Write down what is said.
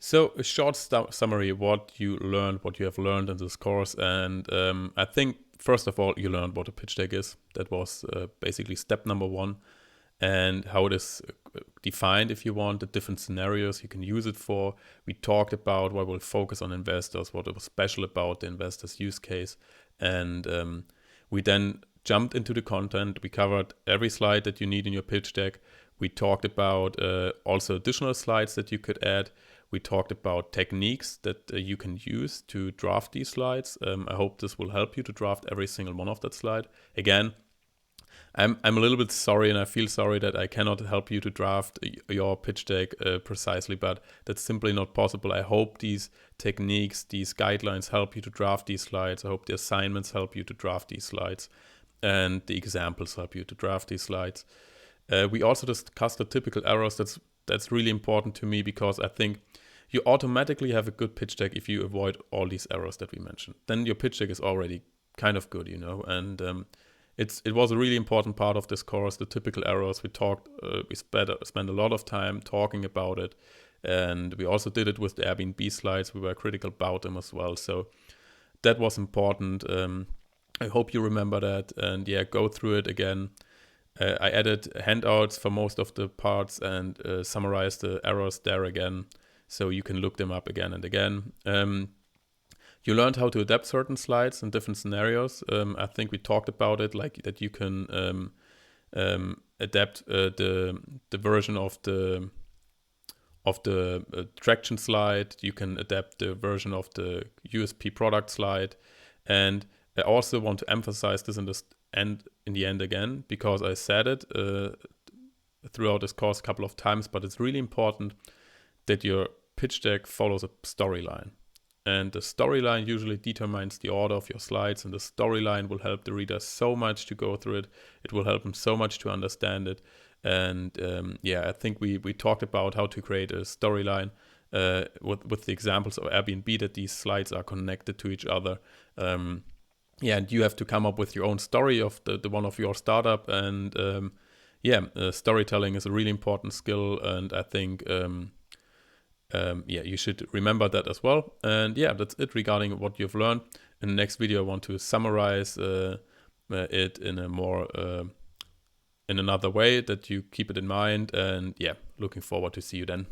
So a short summary, what you learned, what you have learned in this course. And I think, first of all, you learned what a pitch deck is. That was basically step number one, and how it is defined, if you want, the different scenarios you can use it for. We talked about why we'll focus on investors, what was special about the investors use case. And we then jumped into the content. We covered every slide that you need in your pitch deck. We talked about also additional slides that you could add. We talked about techniques that you can use to draft these slides. I hope this will help you to draft every single one of that slide. Again, I'm a little bit sorry, and I feel sorry that I cannot help you to draft your pitch deck precisely, but that's simply not possible. I hope these techniques, these guidelines help you to draft these slides. I hope the assignments help you to draft these slides, and the examples help you to draft these slides. We also discussed the typical errors. That's really important to me, because I think you automatically have a good pitch deck if you avoid all these errors that we mentioned. Then your pitch deck is already kind of good, and it was a really important part of this course, the typical errors. We spent a lot of time talking about it, and we also did it with the Airbnb slides. We were critical about them as well, so that was important. I hope you remember that, and yeah, go through it again. I added handouts for most of the parts and summarized the errors there again, so you can look them up again and again. You learned how to adapt certain slides in different scenarios. I think we talked about it, like that you can adapt the version of the traction slide. You can adapt the version of the USP product slide, and I also want to emphasize this in the end again, because I said it throughout this course a couple of times, but it's really important that your pitch deck follows a storyline. And the storyline usually determines the order of your slides, and the storyline will help the reader so much to go through it. It will help them so much to understand it. And I think we talked about how to create a storyline with the examples of Airbnb, that these slides are connected to each other. And you have to come up with your own story of the one of your startup. And storytelling is a really important skill, and I think you should remember that as well. And that's it regarding what you've learned. In the next video, I want to summarize it in a more in another way, that you keep it in mind. And looking forward to see you then.